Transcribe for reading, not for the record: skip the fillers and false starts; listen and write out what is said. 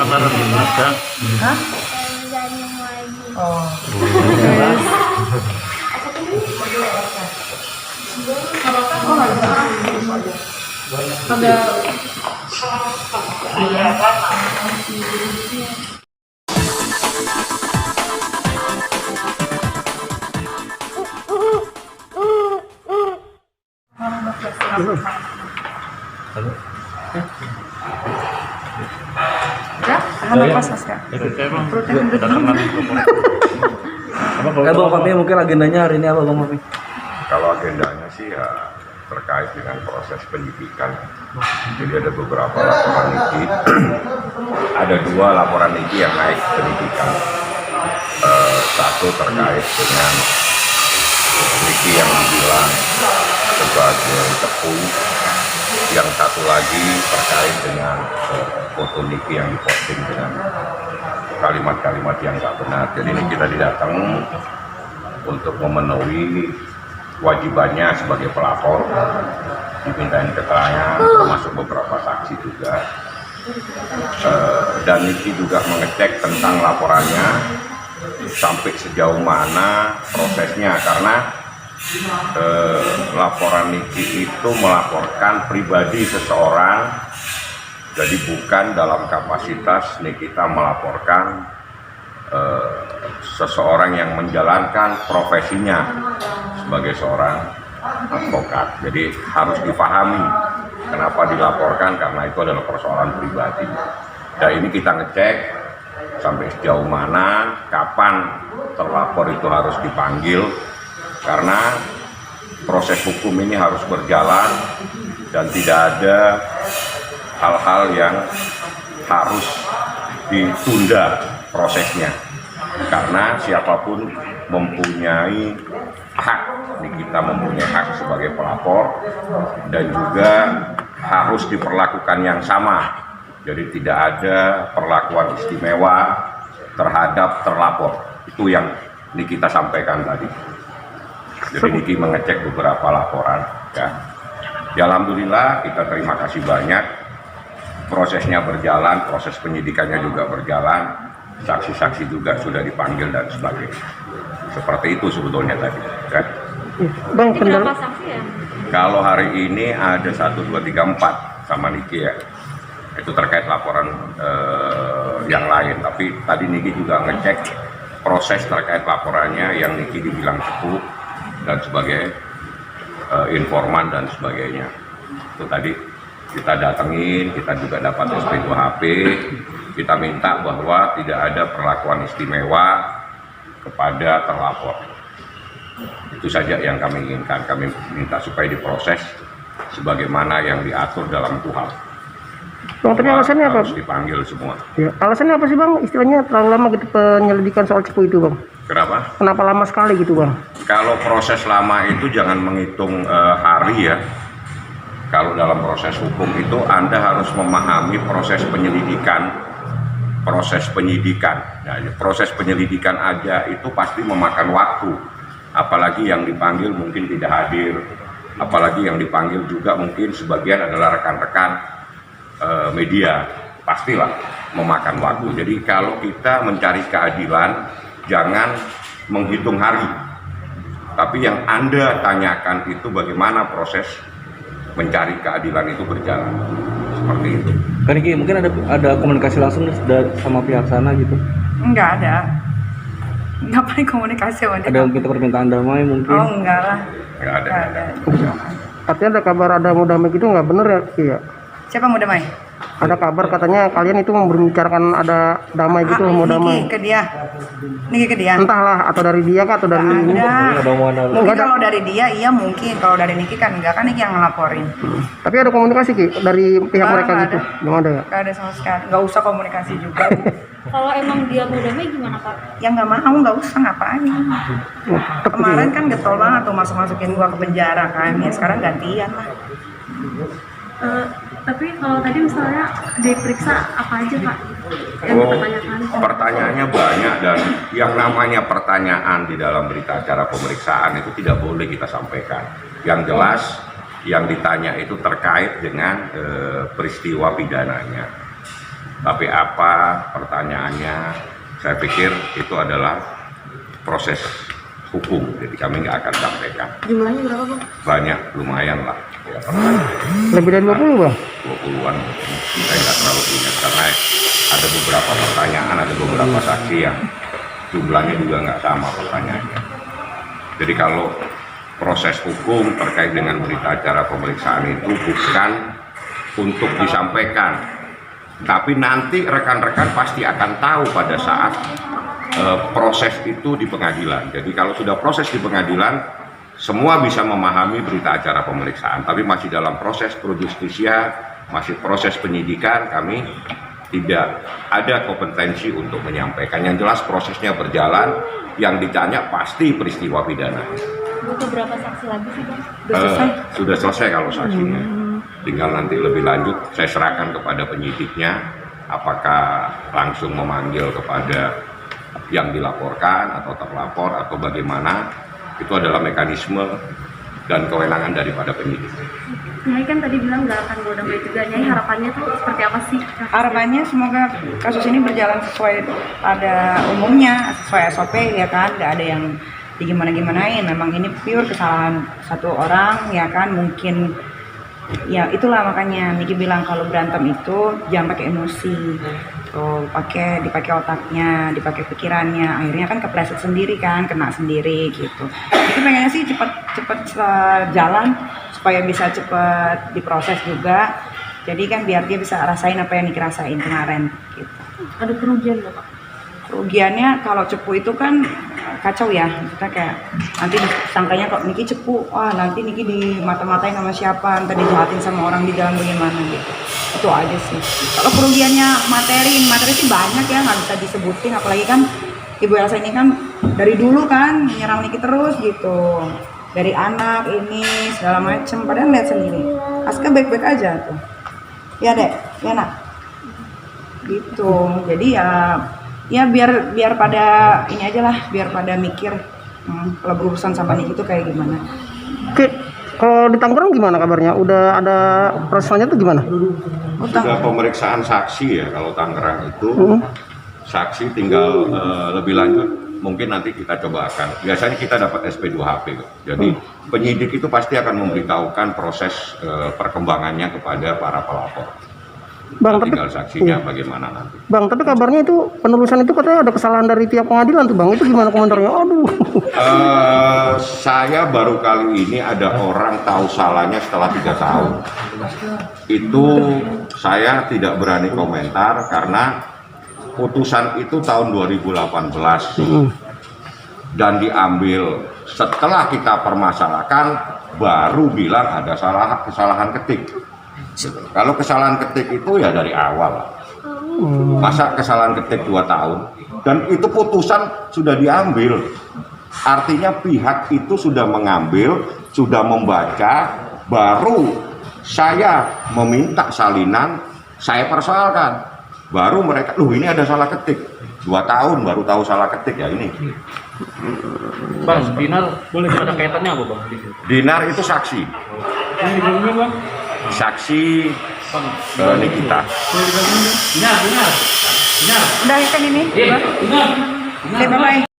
penasaran ada. Hah? Oh. Terus. Ada. Halo. Ya, halo Mas Aska. Bang Papi, mungkin agendanya hari ini apa Bang Papi? Kalau agendanya sih ya terkait dengan proses penyidikan. Jadi ada beberapa laporan NIKI, ada 2 laporan NIKI yang naik penyidikan. Satu terkait dengan NIKI yang dibilang sebagai tepung, yang satu lagi terkait dengan foto NIKI yang diposting dengan kalimat-kalimat yang tak benar. Jadi ini kita datang untuk memenuhi kewajibannya sebagai pelapor, dimintain keterangan, termasuk beberapa saksi juga. Dan NIKI juga mengecek tentang laporannya sampai sejauh mana prosesnya, karena laporan NIKI itu melaporkan pribadi seseorang, jadi bukan dalam kapasitas Nikita melaporkan seseorang yang menjalankan profesinya sebagai seorang advokat. Jadi harus dipahami kenapa dilaporkan, karena itu adalah persoalan pribadi. Dan ini kita ngecek sampai sejauh mana, kapan terlapor itu harus dipanggil, karena proses hukum ini harus berjalan dan tidak ada hal-hal yang harus ditunda prosesnya, karena siapapun mempunyai hak, kita mempunyai hak sebagai pelapor, dan juga harus diperlakukan yang sama. Jadi tidak ada perlakuan istimewa terhadap terlapor. Itu yang kita sampaikan tadi. Jadi Niki mengecek beberapa laporan, ya. Alhamdulillah kita terima kasih banyak. Prosesnya berjalan, proses penyidikannya juga berjalan, saksi-saksi juga sudah dipanggil dan sebagainya. Seperti itu sebetulnya tadi, kan? Bang, berapa saksi ya? Kalau hari ini ada 1, 2, 3, 4 sama Niki ya. Itu terkait laporan yang lain. Tapi tadi Niki juga ngecek proses terkait laporannya yang Niki dibilang sepuh dan sebagai informan dan sebagainya. Itu tadi kita datengin, kita juga dapat SP2HP, kita minta bahwa tidak ada perlakuan istimewa kepada terlapor. Itu saja yang kami inginkan. Kami minta supaya diproses sebagaimana yang diatur dalam KUHP. Bang, tadi alasannya apa? Harus dipanggil semua. Ya, alasannya apa sih Bang? Istilahnya terlalu lama gitu penyelidikan soal Cepu itu Bang. Kenapa? Kenapa lama sekali gitu Bang? Kalau proses lama itu jangan menghitung hari ya. Kalau dalam proses hukum itu Anda harus memahami proses penyelidikan. Nah, proses penyelidikan aja itu pasti memakan waktu. Apalagi yang dipanggil mungkin tidak hadir. Apalagi yang dipanggil juga mungkin sebagian adalah rekan-rekan media. Pastilah memakan waktu. Jadi kalau kita mencari keadilan, jangan menghitung hari. Tapi yang Anda tanyakan itu bagaimana proses mencari keadilan itu berjalan, seperti itu. Kan Ki, mungkin ada komunikasi langsung sama pihak sana gitu? Enggak ada. Ngapain komunikasi sama dia? Ada kita permintaan damai mungkin? Oh enggak lah. Nggak ada. Artinya ada kabar ada mau damai gitu nggak bener ya Ki ya? Siapa mau damai? Ada kabar katanya kalian itu membicarakan ada damai gitu, mau damai. Niki ke dia. Entahlah, atau dari dia kah atau dari ini? Ada omongan Mungkin kalau dari dia iya mungkin, kalau dari Niki kan enggak, kan Niki yang ngelaporin. Tapi ada komunikasi Ki dari pihak mereka Nggak gitu? ada. Belum ada ya? Enggak ada sama sekali. Enggak usah komunikasi juga. Kalau emang dia mau damai gimana Kak? Ya nggak mau, nggak usah ngapain. Kemarin kan getol banget tuh masuk-masukin gua ke penjara kan. Ya sekarang gantian lah. Tapi kalau tadi misalnya diperiksa apa aja Pak yang dipertanyakan? Pertanyaannya banyak, dan yang namanya pertanyaan di dalam berita acara pemeriksaan itu tidak boleh kita sampaikan. Yang jelas yang ditanya itu terkait dengan peristiwa pidananya. Tapi apa pertanyaannya, saya pikir itu adalah proses hukum, jadi kami nggak akan sampaikan. Jumlahnya berapa bang? Banyak, lumayan lah. Ya, pertanyaan. Lebih dari 20 bang? 20-an mungkin. Saya nggak terlalu ingat karena ada beberapa pertanyaan, ada beberapa saksi yang jumlahnya juga nggak sama pertanyaannya. Jadi kalau proses hukum terkait dengan berita acara pemeriksaan itu bukan untuk disampaikan, tapi nanti rekan-rekan pasti akan tahu pada saat proses itu di pengadilan. Jadi kalau sudah proses di pengadilan, semua bisa memahami berita acara pemeriksaan, tapi masih dalam proses pro justisia, masih proses penyidikan, kami tidak ada kompetensi untuk menyampaikan. Yang jelas prosesnya berjalan, yang ditanya pasti peristiwa pidana. Butuh berapa saksi lagi sih bang? Sudah selesai kalau saksinya. Tinggal nanti lebih lanjut saya serahkan kepada penyidiknya, apakah langsung memanggil kepada yang dilaporkan atau terlapor atau bagaimana. Itu adalah mekanisme dan kewenangan daripada penyidik. Nyai kan tadi bilang nggak akan goda juga. Nyai harapannya tuh seperti apa sih? Harapannya semoga kasus ini berjalan sesuai pada umumnya, sesuai SOP ya kan, nggak ada yang digimana-gimanain. Memang ini pure kesalahan satu orang ya kan, mungkin ya itulah makanya Niki bilang kalau berantem itu jangan pakai emosi, tuh dipakai otaknya, dipakai pikirannya, akhirnya kan kepleset sendiri kan, kena sendiri gitu. Jadi pengennya sih cepet jalan supaya bisa cepet diproses juga, jadi kan biar dia bisa rasain apa yang Niki rasain kemarin gitu. Ada kerugian nggak pak? Kerugiannya kalau cepu itu kan kacau ya, kita kayak nanti disangkanya kok Niki cepu, wah nanti Niki dimata-matain sama siapa, nanti dijahatin sama orang di jalan bagaimana gitu. Itu aja sih. Kalau kerugiannya materi sih banyak ya, nggak bisa disebutin, apalagi kan Ibu Elsa ini kan dari dulu kan nyerang Niki terus gitu, dari anak ini segala macem, padahal lihat sendiri Aska baik-baik aja tuh ya dek, ya nak gitu. Jadi ya biar pada ini aja lah, biar pada mikir kalau berurusan sama Niki itu kayak gimana. Oke, kalau di Tangerang gimana kabarnya? Udah ada proses selanjutnya tuh gimana? Sudah pemeriksaan saksi ya kalau Tangerang itu. Saksi tinggal lebih lanjut mungkin nanti kita coba akan, biasanya kita dapat SP2HP kok. Jadi penyidik itu pasti akan memberitahukan proses perkembangannya kepada para pelapor. Bang, tapi Tinggal saksinya bagaimana nanti. Bang, tapi kabarnya itu penulisan itu katanya ada kesalahan dari pihak pengadilan tuh bang. Itu gimana komentarnya? Aduh. Saya baru kali ini ada orang tahu salahnya setelah 3 tahun. Itu saya tidak berani komentar karena putusan itu tahun 2018 dan diambil setelah kita permasalahkan, baru bilang ada kesalahan ketik. Kalau kesalahan ketik itu ya dari awal. Masa kesalahan ketik 2 tahun dan itu putusan sudah diambil. Artinya pihak itu sudah mengambil, sudah membaca, baru saya meminta salinan, saya persoalkan. Baru mereka, ini ada salah ketik. 2 tahun baru tahu salah ketik ya ini. Bang, Dinar boleh ada kaitannya apa bang? Dinar itu saksi. Saksi Nikita. Udah kan ini? Bye bye.